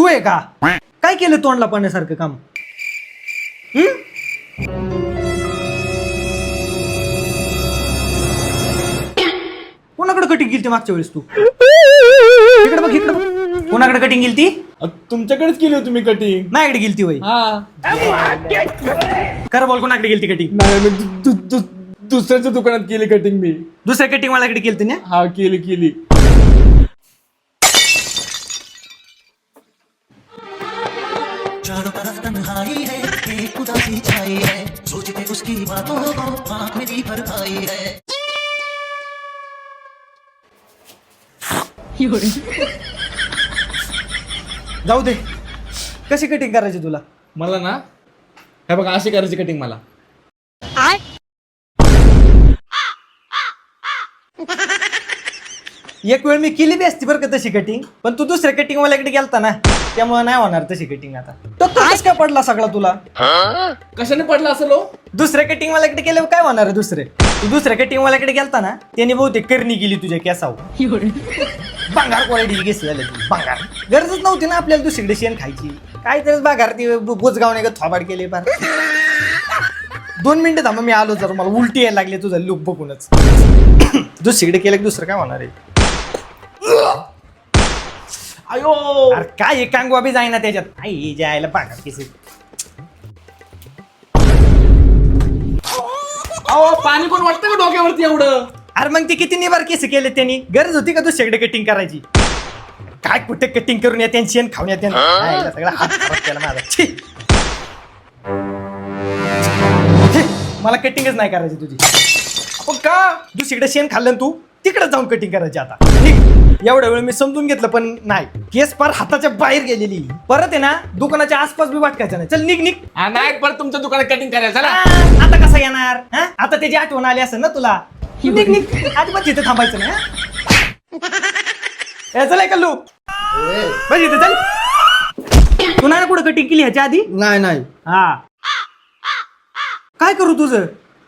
आहे का? काय केलं तोंडला पाण्यासारखं काम? कोणाकडे कटिंग केली मागच्या वेळेस तू? इकडे बघ इकडे बघ. कोणाकडे कटिंग केली ती? तुमच्याकडेच केली होती मी कटिंग. माझ्याकडे गेली ती वय. खरं बोल, कोणाकडे गेली ती कटिंग? नाही दुसऱ्याच्या दुकानात केली कटिंग मी. दुसऱ्या कटिंग वाल्याकडे केली ना? हा केली. चारों तरफ तन्हाई है, एक उदासी छाई है, सोच के उसकी बातों को आँख मेरी भर आई है. जाऊ दे. कशी कटिंग करायची तुला? मला ना हे बघा अशी करायची कटिंग मला. एक वेळ मी केली बी असती बरं का तशी कटिंग, पण तू दुसऱ्या कटिंग वाल्याकडे गेलता ना, त्यामुळे नाही होणार तशी कटिंग आता. तो कस काय पडला सगळा तुला? कशाने पडला असं लो? दुसऱ्या कटिंग वाल्याकडे गेल्यावर काय होणार आहे? तू दुसऱ्या कटिंग वाल्याकडे गेलता ना, त्याने बहुतेक करणी केली तुझ्या केसावर. भांगार क्वालिटीची केस झाली ती भांगार. गरजच नव्हती ना आपल्याला दुसरीकडे शेण खायची. काय तरच भांगार ती बोचगावने का थोबाड केले पार. 2 मिनिटं थांबा, मी आलो. जर मला उलटी यायला लागली तुझा लुक बघूनच. दुसरीकडे केलं की दुसरं काय होणार आहे? अयो अरे काय कांगवा बी जाईना त्याच्यात. आई जायला भांगार केस. अहो पाणी पण वाटतं का डोक्यावरती एवढं? अरे मग ते किती निबार केस केले त्यांनी? गरज होती का दुसरीकडे कटिंग करायची? काय कुठे कटिंग करून येते शेण खाऊन येते सगळा हात खराब केला माझा. छी. छी. मला कटिंगच नाही करायची तुझी. आपण का दुसरीकडे शेण खाल्लं तू तिकडे जाऊन कटिंग करायची आता? एवढ्या वेळ मी समजून घेतलं पण नाही. केस पार हाताच्या बाहेर गेलेली. परत आहे ना दुकानाच्या आसपास बी वाटकायचं नाही. चल निघ. नाही परत तुमच्या दुकानात कटिंग करायचं ना. आता कसं येणार? आता त्याची आठवण आली असेल ना तुला. निघ अजिबात तिथे थांबायचं नाही. चल का लू बस इथे चल. तू नाही कुठं कटिंग केली ह्याच्या आधी? नाही हा. काय करू तुझं?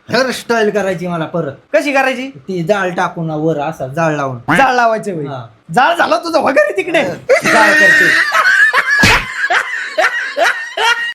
हेअरस्टाईल करायची मला परत. कशी करायची? ती जाळ टाकून वर असा जाळ लावून जाळ लावायचं. हा. जाळ झाला तुझं वगैरे तिकडे. जाळ करते.